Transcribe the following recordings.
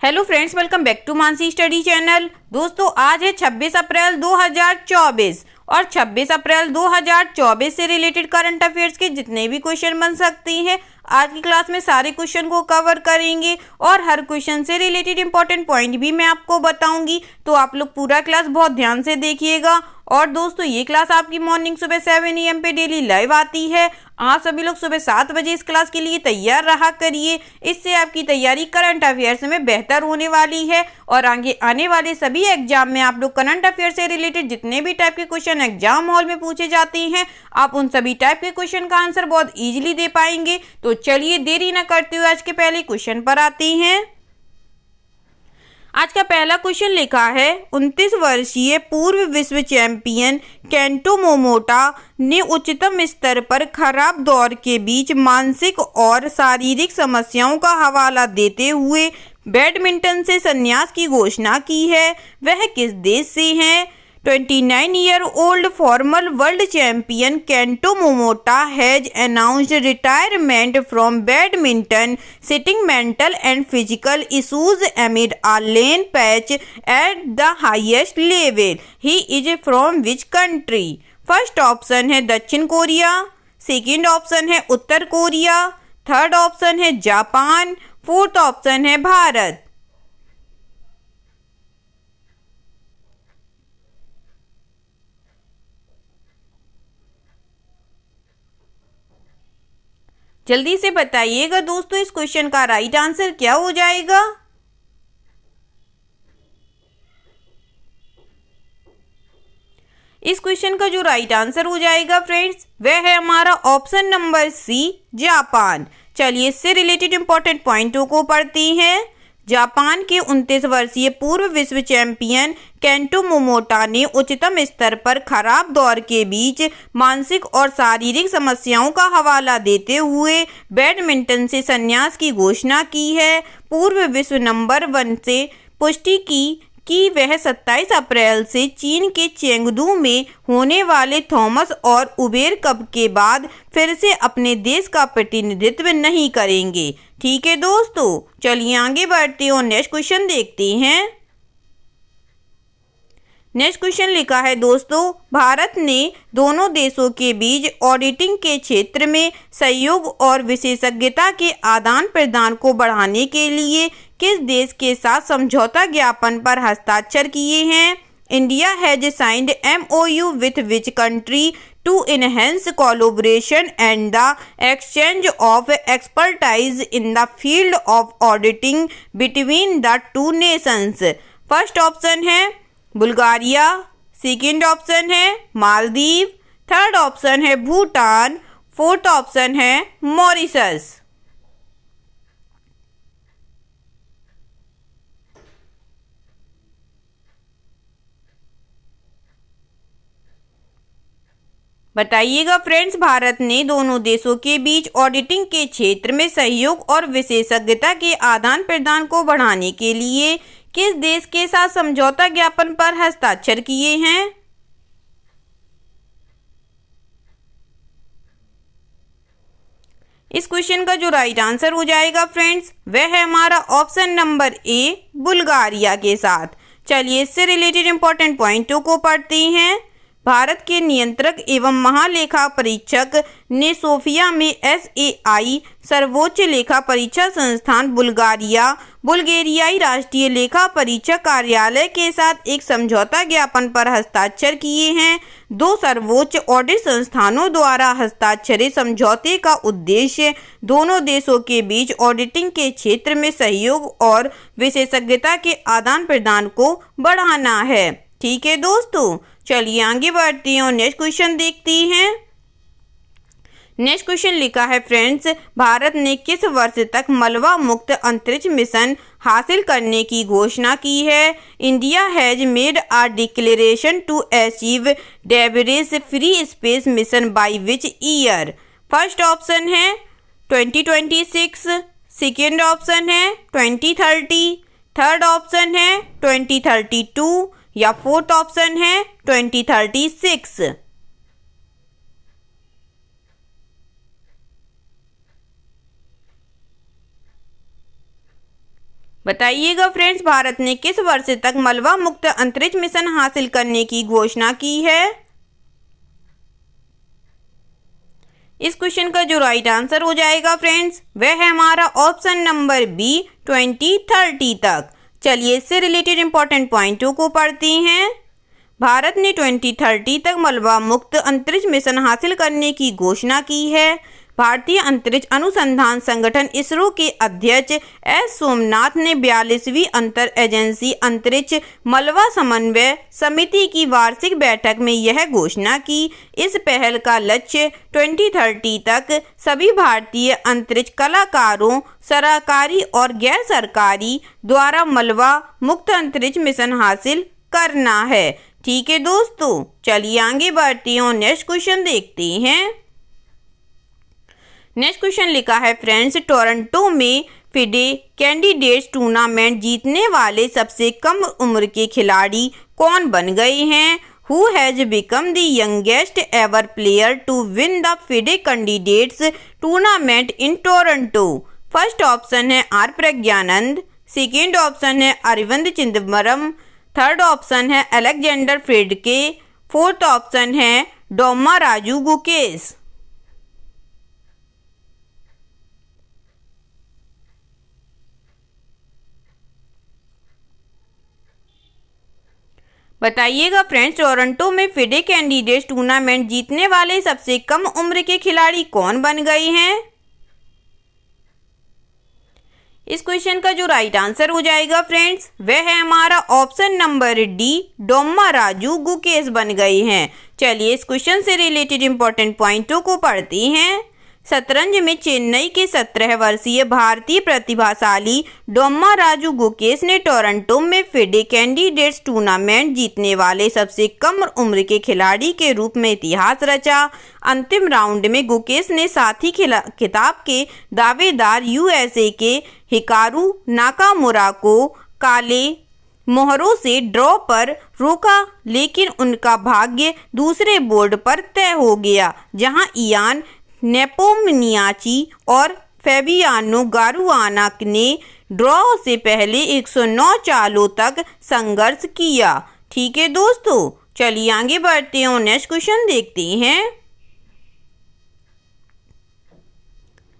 Hello friends, welcome back to Mansi study channel. दोस्तों, आज है 26 अप्रैल 2024 और 26 अप्रैल 2024 से रिलेटेड करंट अफेयर्स के जितने भी क्वेश्चन बन सकते हैं आज की क्लास में सारे क्वेश्चन को कवर करेंगे और हर क्वेश्चन से रिलेटेड इंपॉर्टेंट पॉइंट भी मैं आपको बताऊंगी। तो आप लोग पूरा क्लास बहुत ध्यान से देखिएगा। और दोस्तों, ये क्लास आपकी मॉर्निंग सुबह 7 AM पे डेली लाइव आती है। आप सभी लोग सुबह 7 बजे इस क्लास के लिए तैयार रहा करिए। इससे आपकी तैयारी करंट अफेयर्स में बेहतर होने वाली है और आगे आने वाले सभी एग्जाम में आप लोग करंट अफेयर से रिलेटेड जितने भी टाइप के क्वेश्चन एग्जाम हॉल में पूछे जाते हैं, आप उन सभी टाइप के क्वेश्चन का आंसर बहुत इजीली दे पाएंगे। तो चलिए देरी न करते हुए आज के पहले क्वेश्चन पर आते हैं। आज का पहला क्वेश्चन लिखा है, 29 वर्षीय पूर्व विश्व चैंपियन केंटो मोमोटा ने उच्चतम स्तर पर खराब दौर के बीच मानसिक और शारीरिक समस्याओं का हवाला देते हुए बैडमिंटन से संन्यास की घोषणा की है। वह किस देश से हैं? 29-year-old former world champion Kento Momota has announced retirement from badminton, citing mental and physical issues amid a lane patch at the highest level. He is from which country? First option है दक्षिण Korea, second option है उत्तर Korea, third option है Japan, fourth option है भारत। जल्दी से बताइएगा दोस्तों, इस क्वेश्चन का राइट आंसर क्या हो जाएगा? इस क्वेश्चन का जो राइट आंसर हो जाएगा फ्रेंड्स, वह है हमारा ऑप्शन नंबर सी, जापान। चलिए इससे रिलेटेड इंपॉर्टेंट पॉइंटों को पढ़ते हैं। जापान के 29 वर्षीय पूर्व विश्व चैंपियन केंटो मोमोटा ने उच्चतम स्तर पर खराब दौर के बीच मानसिक और शारीरिक समस्याओं का हवाला देते हुए बैडमिंटन से संन्यास की घोषणा की है। पूर्व विश्व नंबर 1 से पुष्टि की कि वह 27 अप्रैल से चीन के चेंगडू में होने वाले थॉमस और उबेर कप के बाद फिर से अपने देश का प्रतिनिधित्व नहीं करेंगे। ठीक है दोस्तों, चलिए आगे बढ़ते हैं और नेक्स्ट क्वेश्चन देखते हैं। नेक्स्ट क्वेश्चन लिखा है दोस्तों, भारत ने दोनों देशों के बीच ऑडिटिंग के क्षेत्र में सहयोग और विशेषज्ञता के आदान प्रदान को बढ़ाने के लिए किस देश के साथ समझौता ज्ञापन पर हस्ताक्षर किए हैं? India has signed MOU with which country to enhance collaboration and the exchange of expertise in the field of auditing between the two nations. First option है बुल्गारिया, सेकेंड ऑप्शन है मालदीव, थर्ड ऑप्शन है Bhutan, fourth option है Mauritius. बताइएगा friends, Bharat ने दोनों देशों के बीच auditing के क्षेत्र में सहयोग और विशेषज्ञता के आदान प्रदान को बढ़ाने के लिए किस देश के साथ समझौता ज्ञापन पर हस्ताक्षर किए हैं? इस क्वेश्चन का जो राइट आंसर हो जाएगा फ्रेंड्स, वह है हमारा ऑप्शन नंबर ए, बुल्गारिया के साथ। चलिए इससे रिलेटेड इंपॉर्टेंट पॉइंटों को पढ़ते हैं। भारत के नियंत्रक एवं महालेखा परीक्षक ने सोफिया में SAI सर्वोच्च लेखा परीक्षा संस्थान बुल्गारियाई राष्ट्रीय लेखा परीक्षा कार्यालय के साथ एक समझौता ज्ञापन पर हस्ताक्षर किए हैं। दो सर्वोच्च ऑडिट संस्थानों द्वारा हस्ताक्षरित समझौते का उद्देश्य दोनों देशों के बीच ऑडिटिंग के क्षेत्र में सहयोग और विशेषज्ञता के आदान प्रदान को बढ़ाना है। ठीक है दोस्तों, चलिए आगे बढ़ते हैं और नेक्स्ट क्वेश्चन देखते हैं। नेक्स्ट क्वेश्चन लिखा है फ्रेंड्स, भारत ने किस वर्ष तक मलबा मुक्त अंतरिक्ष मिशन हासिल करने की घोषणा की है? India has made a declaration to achieve debris free space mission by which year? First option है 2026, सेकेंड ऑप्शन है 2030, थर्ड ऑप्शन है 2032 या फोर्थ ऑप्शन है 2036। बताइएगा फ्रेंड्स, भारत ने किस वर्ष तक मलबा मुक्त अंतरिक्ष मिशन हासिल करने की घोषणा की है? इस क्वेश्चन का जो राइट आंसर हो जाएगा फ्रेंड्स, वह है हमारा ऑप्शन नंबर बी 2030 तक। चलिए इससे रिलेटेड इंपॉर्टेंट पॉइंटों को पढ़ते हैं। भारत ने 2030 तक मलबा मुक्त अंतरिक्ष मिशन हासिल करने की घोषणा की है। भारतीय अंतरिक्ष अनुसंधान संगठन इसरो के अध्यक्ष एस सोमनाथ ने 42वीं अंतर एजेंसी अंतरिक्ष मलबा समन्वय समिति की वार्षिक बैठक में यह घोषणा की। इस पहल का लक्ष्य 2030 तक सभी भारतीय अंतरिक्ष कलाकारों, सरकारी और गैर सरकारी द्वारा मलबा मुक्त अंतरिक्ष मिशन हासिल करना है। ठीक है दोस्तों, चलिए आगे बढ़ते हैं और नेक्स्ट क्वेश्चन देखते हैं। नेक्स्ट क्वेश्चन लिखा है फ्रेंड्स, टोरंटो में फिडे कैंडिडेट्स टूर्नामेंट जीतने वाले सबसे कम उम्र के खिलाड़ी कौन बन गए हैं? Who has become the youngest ever player to win the FIDE candidates tournament in Toronto? First option है आर प्रज्ञानंद, सेकेंड ऑप्शन है अरविंद चिदम्बरम, थर्ड ऑप्शन है अलेक्जेंडर फ्रेडके, फोर्थ ऑप्शन है डोमा राजू गुकेश। बताइएगा फ्रेंड्स, टोरंटो में फिडे कैंडिडेट्स टूर्नामेंट जीतने वाले सबसे कम उम्र के खिलाड़ी कौन बन गए हैं? इस क्वेश्चन का जो राइट आंसर हो जाएगा फ्रेंड्स, वह है हमारा option number D, Doma Raju Gukesh बन गए हैं। चलिए इस क्वेश्चन से रिलेटेड इंपॉर्टेंट पॉइंटों को पढ़ते हैं। शतरंज में चेन्नई के 17 वर्षीय भारतीय प्रतिभाशाली डोमा राजू गुकेश ने टोरंटो में फिडे कैंडिडेट्स टूर्नामेंट जीतने वाले सबसे कम उम्र के खिलाड़ी के रूप में इतिहास रचा। अंतिम राउंड में गुकेश ने साथी खिताब के दावेदार यूएसए के हिकारू नाकामुरा को काले मोहरों से ड्रॉ पर रोका, लेकिन उनका भाग्य दूसरे बोर्ड पर तय हो गया, जहां इयान नेपोमनियाची और फेबियानो गारुआना ने ड्रॉ से पहले 109 चालों तक संघर्ष किया। ठीक है दोस्तों, चलिए आगे बढ़ते हैं और नेक्स्ट क्वेश्चन देखते हैं।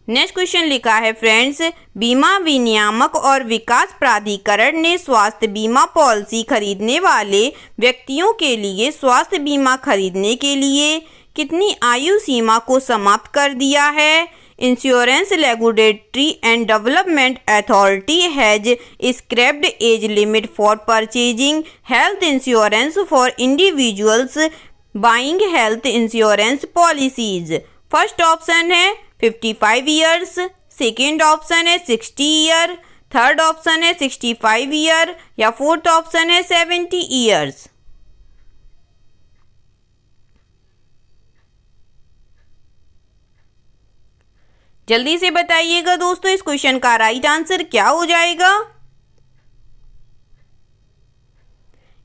नेक्स्ट क्वेश्चन लिखा है फ्रेंड्स, बीमा विनियामक और विकास प्राधिकरण ने स्वास्थ्य बीमा पॉलिसी खरीदने वाले व्यक्तियों के लिए स्वास्थ्य बीमा खरीदने के लिए कितनी आयु सीमा को समाप्त कर दिया है? Insurance regulatory and development authority has scraped age limit for purchasing health insurance for individuals buying health insurance policies. First option है 55 ईयर्स, सेकेंड ऑप्शन है 60 ईयर, थर्ड ऑप्शन है 65 ईयर या फोर्थ ऑप्शन है 70 ईयर्स। जल्दी से बताइएगा दोस्तों, इस क्वेश्चन का राइट आंसर क्या हो जाएगा?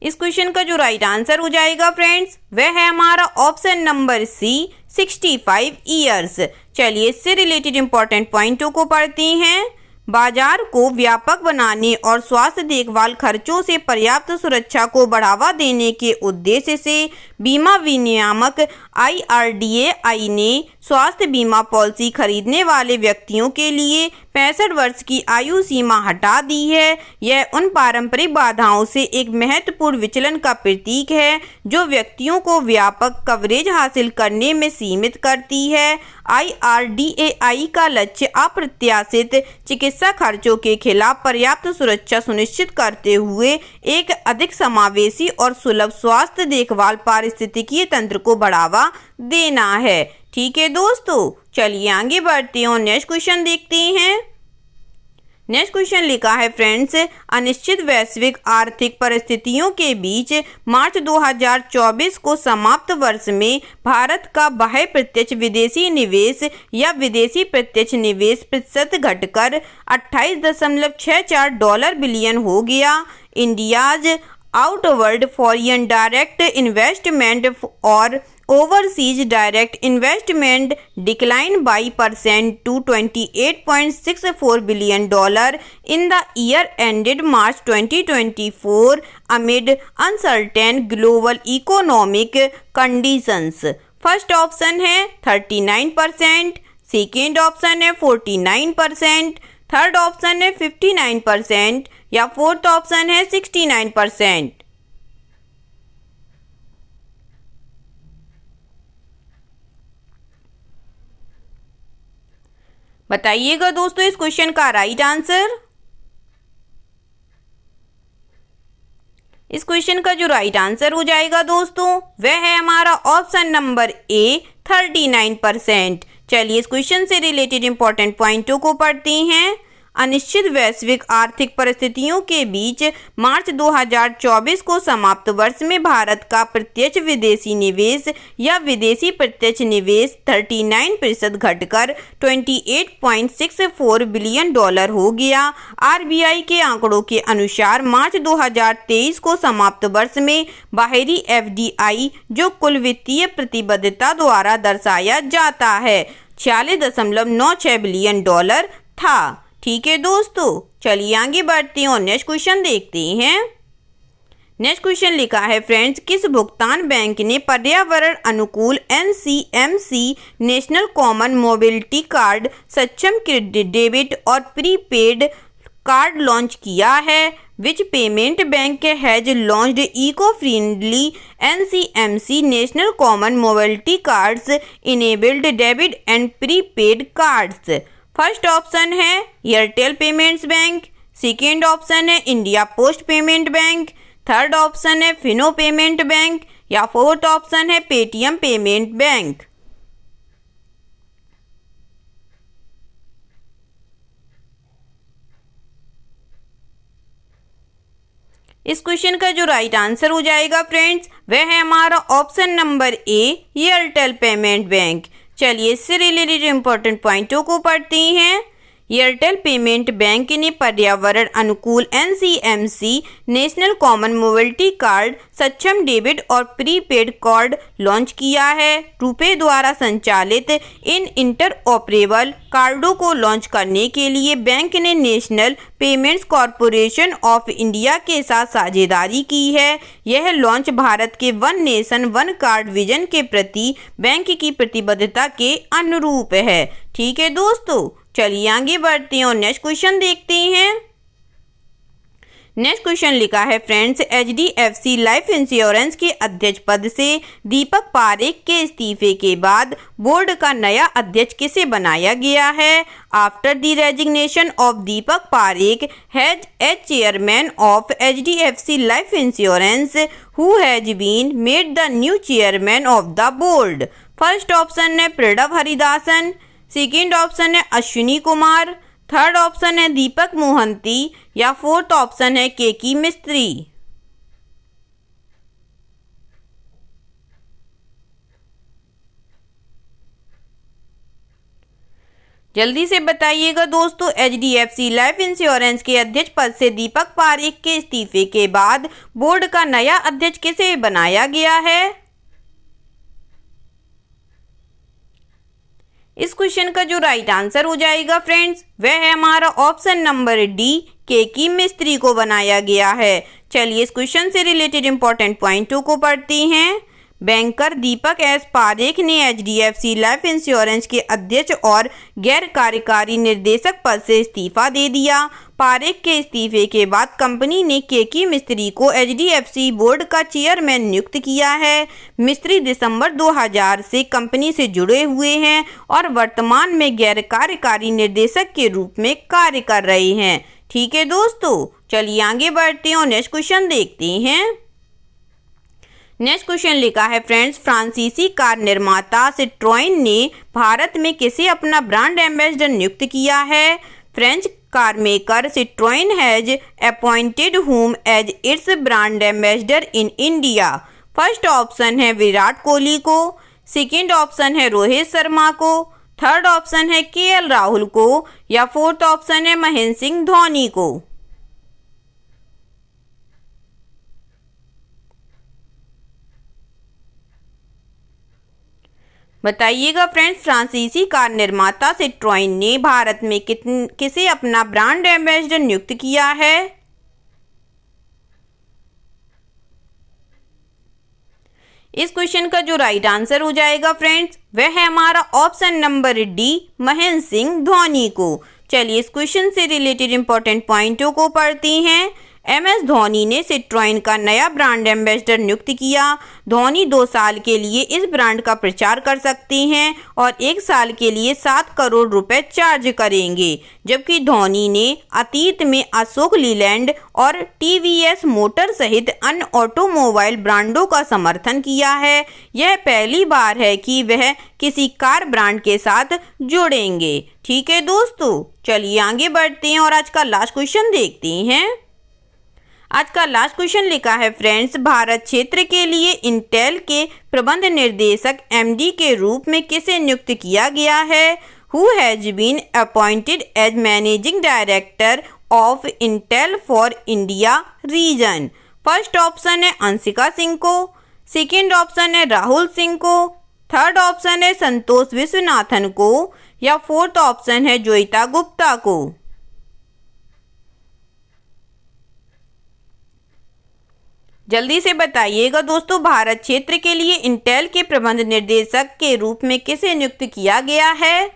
इस क्वेश्चन का जो राइट आंसर हो जाएगा फ्रेंड्स, वह है हमारा ऑप्शन नंबर सी 65 ईयर्स। चलिए इससे रिलेटेड इंपॉर्टेंट पॉइंटों को पढ़ते हैं। बाजार को व्यापक बनाने और स्वास्थ्य देखभाल खर्चों से पर्याप्त सुरक्षा को बढ़ावा देने के उद्देश्य से बीमा विनियामक IRDAI ने स्वास्थ्य बीमा पॉलिसी खरीदने वाले व्यक्तियों के लिए 65 वर्ष की आयु सीमा हटा दी है। यह उन पारंपरिक बाधाओं से एक महत्वपूर्ण विचलन का प्रतीक है जो व्यक्तियों को व्यापक कवरेज हासिल करने में सीमित करती है। IRDAI का लक्ष्य अप्रत्याशित चिकित्सा खर्चों के खिलाफ पर्याप्त सुरक्षा सुनिश्चित करते हुए एक अधिक समावेशी और सुलभ स्वास्थ्य देखभाल पारिस्थितिकीय तंत्र को बढ़ावा देना है। ठीक है दोस्तों, चलिए आगे बढ़ते हैं और नेक्स्ट क्वेश्चन देखते हैं। नेक्स्ट क्वेश्चन लिखा है फ्रेंड्स, अनिश्चित वैश्विक आर्थिक परिस्थितियों के बीच मार्च 2024 को समाप्त वर्ष में भारत का बाह्य प्रत्यक्ष विदेशी निवेश या विदेशी प्रत्यक्ष निवेश प्रतिशत घटकर 28.64 बिलियन हो गया। India's outward foreign direct investment और overseas direct investment declined by percent to $28.64 billion in the year ended March 2024 amid uncertain global economic conditions. First option है 39%, सेकेंड ऑप्शन है 49%, थर्ड ऑप्शन है 59% या फोर्थ ऑप्शन है 69%। बताइएगा दोस्तों इस question का राइट आंसर। इस क्वेश्चन का जो राइट आंसर हो जाएगा दोस्तों वह है हमारा ऑप्शन नंबर ए 39%। चलिए इस क्वेश्चन से रिलेटेड इंपॉर्टेंट पॉइंटों को पढ़ते हैं। अनिश्चित वैश्विक आर्थिक परिस्थितियों के बीच मार्च 2024 को समाप्त वर्ष में भारत का प्रत्यक्ष विदेशी निवेश या विदेशी प्रत्यक्ष निवेश 39% घटकर $28.64 बिलियन हो गया। आरबीआई के आंकड़ों के अनुसार मार्च 2023 को समाप्त वर्ष में बाहरी एफडीआई जो कुल वित्तीय प्रतिबद्धता द्वारा दर्शाया जाता है 46.96 बिलियन था। ठीक है दोस्तों, चलिए आगे बढ़ते हैं और नेक्स्ट क्वेश्चन देखते हैं। नेक्स्ट क्वेश्चन लिखा है फ्रेंड्स, किस भुगतान बैंक ने पर्यावरण अनुकूल NCMC national common mobility card सक्षम क्रेडिट डेबिट और प्रीपेड कार्ड लॉन्च किया है? Which payment bank has launched eco friendly NCMC national common mobility cards enabled debit and prepaid cards? First option है Airtel payments bank, second option है India post payment bank, third option है Fino payment bank या fourth option है Paytm payment bank. इस question का जो right answer हो जाएगा फ्रेंड्स वह है हमारा option number A Airtel payment bank. चलिए इससे रिलेटेड इंपॉर्टेंट पॉइंटों को पढ़ते हैं। एयरटेल पेमेंट बैंक ने पर्यावरण अनुकूल NCMC national common mobility card सक्षम डेबिट और प्रीपेड कार्ड लॉन्च किया है। रुपे द्वारा संचालित इन इंटरऑपरेबल कार्डों को लॉन्च करने के लिए बैंक ने national payments corporation of India के साथ साझेदारी की है। यह लॉन्च भारत के one nation one card vision के प्रति बैंक की प्रतिबद्धता के अनुरूप है। ठीक है दोस्तों, चलिए आगे बढ़ते हैं और नेक्स्ट क्वेश्चन देखते हैं। नेक्स्ट क्वेश्चन लिखा है फ्रेंड्स, HDFC लाइफ इंश्योरेंस के अध्यक्ष पद से दीपक पारेख के इस्तीफे के बाद बोर्ड का नया अध्यक्ष किसे बनाया गया है? After the resignation of Deepak Parekh has as chairman of HDFC life insurance who has been made the new chairman of the board? First option है प्रणव हरिदासन, सेकेंड ऑप्शन है अश्विनी कुमार, थर्ड ऑप्शन है दीपक मोहंती या फोर्थ ऑप्शन है केकी मिस्त्री। जल्दी से बताइएगा दोस्तों, HDFC लाइफ इंश्योरेंस के अध्यक्ष पद से दीपक पारेख के इस्तीफे के बाद बोर्ड का नया अध्यक्ष किसे बनाया गया है? इस क्वेश्चन का जो राइट आंसर हो जाएगा फ्रेंड्स वह है हमारा ऑप्शन नंबर डी केकी मिस्त्री को बनाया गया है। चलिए इस क्वेश्चन से रिलेटेड इंपॉर्टेंट पॉइंटों को पढ़ते हैं। बैंकर दीपक एस पारेख ने HDFC लाइफ इंश्योरेंस के अध्यक्ष और गैर कार्यकारी निर्देशक पद से इस्तीफा दे दिया। पारेख के इस्तीफे के बाद कंपनी ने केकी मिस्त्री को HDFC बोर्ड का चेयरमैन नियुक्त किया है। मिस्त्री दिसंबर 2000 से कंपनी से जुड़े हुए हैं और वर्तमान में गैर कार्यकारी निर्देशक के रूप में कार्य कर रहे हैं। ठीक है दोस्तों, चलिए आगे बढ़ते हैं और नेक्स्ट क्वेश्चन देखते हैं। नेक्स्ट क्वेश्चन लिखा है फ्रेंड्स, फ्रांसीसी कार निर्माता सिट्रोइन ने भारत में किसे अपना ब्रांड एम्बेसडर नियुक्त किया है? French car maker Citroen has appointed whom as its brand ambassador in India? First option है विराट कोहली को, सेकेंड ऑप्शन है रोहित शर्मा को, थर्ड ऑप्शन है KL राहुल को या फोर्थ ऑप्शन है महेंद्र सिंह धोनी को। बताइएगा फ्रेंड्स, फ्रांसीसी कार निर्माता सिट्रोइन ने भारत में किसे अपना ब्रांड एम्बेसडर नियुक्त किया है? इस क्वेश्चन का जो राइट आंसर हो जाएगा फ्रेंड्स, वह है हमारा option number D, Mahendra Singh Dhoni को। चलिए इस क्वेश्चन से रिलेटेड इंपॉर्टेंट पॉइंटों को पढ़ती हैं। MS धोनी ने सिट्रोइन का नया ब्रांड एम्बेसडर नियुक्त किया। धोनी 2 साल के लिए इस ब्रांड का प्रचार कर सकती हैं और 1 साल के लिए 7 करोड़ रुपए चार्ज करेंगे। जबकि धोनी ने अतीत में अशोक लीलैंड और TVS मोटर सहित अन्य ऑटोमोबाइल ब्रांडों का समर्थन किया है। यह पहली बार है कि वह किसी कार ब्रांड के साथ जुड़ेंगे। ठीक है दोस्तों, चलिए आगे बढ़ते हैं और आज का लास्ट क्वेश्चन देखते हैं। आज का लास्ट क्वेश्चन लिखा है फ्रेंड्स, भारत क्षेत्र के लिए इंटेल के प्रबंध निर्देशक MD के रूप में किसे नियुक्त किया गया है? Who has been appointed as managing director of Intel for India region? First option है अंशिका सिंह को, सेकेंड ऑप्शन है राहुल सिंह को, थर्ड ऑप्शन है संतोष विश्वनाथन को, या फोर्थ ऑप्शन है जोईता गुप्ता को। जल्दी से बताइएगा दोस्तों, भारत क्षेत्र के लिए इंटेल के प्रबंध निर्देशक के रूप में किसे नियुक्त किया गया है?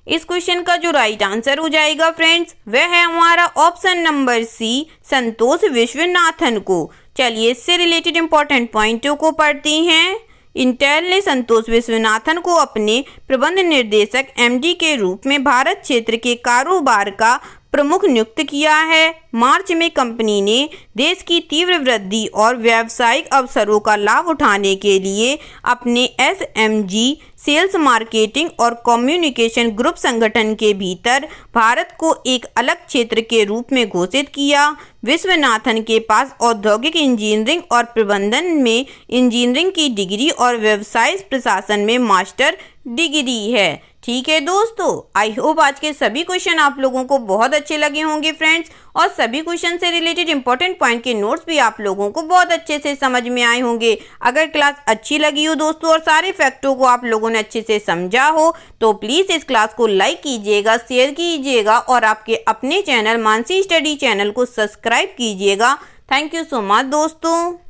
इस क्वेश्चन का जो राइट आंसर हो जाएगा फ्रेंड्स, वह है हमारा ऑप्शन नंबर सी, संतोष विश्वनाथन को। चलिए इससे रिलेटेड इंपॉर्टेंट पॉइंटों को पढ़ती हैं। इंटेल ने संतोष विश्वनाथन को अपने प्रबंध निर्देशक MD के रूप में भारत क्षेत्र के कारोबार का प्रमुख नियुक्त किया है। मार्च में कंपनी ने देश की तीव्र वृद्धि और व्यावसायिक अवसरों का लाभ उठाने के लिए अपने SMG सेल्स मार्केटिंग और कम्युनिकेशन ग्रुप संगठन के भीतर भारत को एक अलग क्षेत्र के रूप में घोषित किया। विश्वनाथन के पास औद्योगिक इंजीनियरिंग और प्रबंधन में इंजीनियरिंग की डिग्री और व्यवसाय प्रशासन में मास्टर डिग्री है। ठीक है दोस्तों, आई होप आज के सभी क्वेश्चन आप लोगों को बहुत अच्छे लगे होंगे फ्रेंड्स, और सभी क्वेश्चन से रिलेटेड इंपॉर्टेंट पॉइंट के नोट्स भी आप लोगों को बहुत अच्छे से समझ में आए होंगे। अगर क्लास अच्छी लगी हो दोस्तों और सारे फैक्टों को आप लोगों ने अच्छे से समझा हो तो प्लीज़ इस क्लास को लाइक कीजिएगा, शेयर कीजिएगा और आपके अपने चैनल मानसी स्टडी चैनल को सब्सक्राइब कीजिएगा। थैंक यू सो मच दोस्तों।